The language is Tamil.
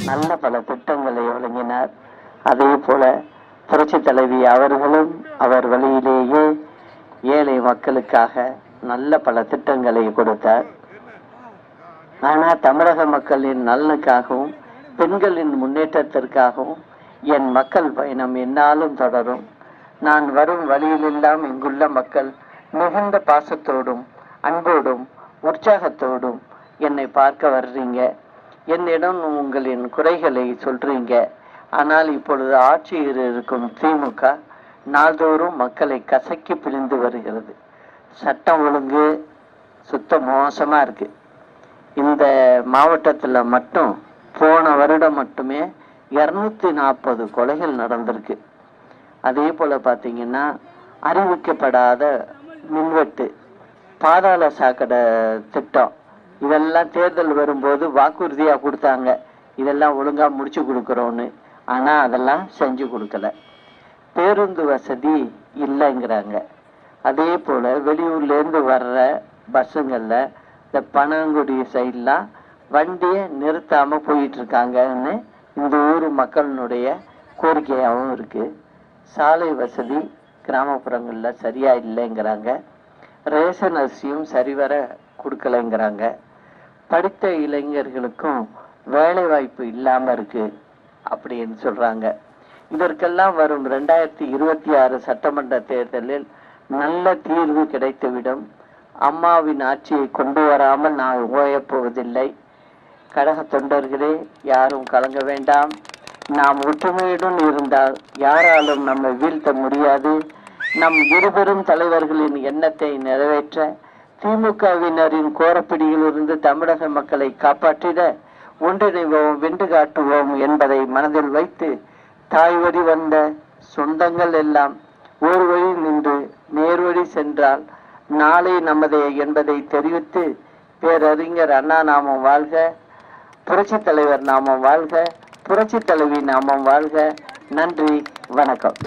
நல்ல பல திட்டங்களை வழங்கினார். அதே போல புரட்சி தலைவி அவர்களும் அவர் வழியிலேயே ஏழை மக்களுக்காக நல்ல பல திட்டங்களை கொடுத்தார். ஆனா தமிழக மக்களின் நலனுக்காகவும் பெண்களின் முன்னேற்றத்திற்காகவும் என் மக்கள் பயணம் என்னாலும் தொடரும். நான் வரும் வழியிலெல்லாம் இங்குள்ள மக்கள் மிகுந்த பாசத்தோடும் அன்போடும் உற்சாகத்தோடும் என்னை பார்க்க வர்றீங்க. என்னிடம் உங்களின் குறைகளை சொல்றீங்க. ஆனால் இப்பொழுது ஆட்சியில் இருக்கும் திமுக நாள்தோறும் மக்களை கசக்கி பிழிந்து வருகிறது. சட்டம் ஒழுங்கு சுத்த மோசமா இருக்கு. இந்த மாவட்டத்துல மட்டும் போன வருடம் மட்டுமே 240 கொலைகள் நடந்திருக்கு. அதே போல பாத்தீங்கன்னா அறிவிக்கப்படாத மின்வெட்டு, பாதாள சாக்கடை திட்டம், இதெல்லாம் தேர்தல் வரும்போது வாக்குறுதியா கொடுத்தாங்க, இதெல்லாம் ஒழுங்கா முடிச்சு கொடுக்குறோன்னு. ஆனா அதெல்லாம் செஞ்சு கொடுக்கல. பேருந்து வசதி இல்லைங்கிறாங்க. அதே போல வெளியூர்ல இருந்து வர்ற பஸ்ஸுங்கள்ல இந்த பனங்குடி சைட்லாம் வண்டியை நிறுத்தாம போயிட்டு இருக்காங்கன்னு இந்த ஊர் மக்களினுடைய கோரிக்கையாகவும் இருக்கு. சாலை வசதி கிராமப்புறங்கள்ல சரியா இல்லைங்கிறாங்க. ரேஷன் அரிசியும் சரிவர கொடுக்கலைங்கிறாங்க. படித்த இளைஞர்களுக்கும் வேலை வாய்ப்பு இல்லாம இருக்கு அப்படின்னு சொல்றாங்க. இதற்கெல்லாம் வரும் 2026 சட்டமன்ற தேர்தலில் நல்ல தீர்வு கிடைத்துவிடும். அம்மாவின் ஆட்சியை கொண்டு வராமல் நான் ஓயப்போவதில்லை. கழக தொண்டர்களே, யாரும் கலங்க வேண்டாம். நாம் ஒற்றுமையுடன் இருந்தால் யாராலும் நம்மை வீழ்த்த முடியாது. நம் இருபெரும் தலைவர்களின் எண்ணத்தை நிறைவேற்ற திமுகவினரின் கோரப்பிடியிலிருந்து தமிழக மக்களை காப்பாற்றிட ஒன்றிணைவோம், வென்று காட்டுவோம் என்பதை மனதில் வைத்து தாய் வழி வந்த சொந்தங்கள் எல்லாம் ஒரு வழி நின்று நேர்வழி சென்றால் நாளை நமதே என்பதை தெரிவித்து பேரறிஞர் அண்ணா நாமம் வாழ்க, புரட்சி தலைவர் நாமம் வாழ்க, புரட்சி தலைவி நாமம் வாழ்க. நன்றி, வணக்கம்.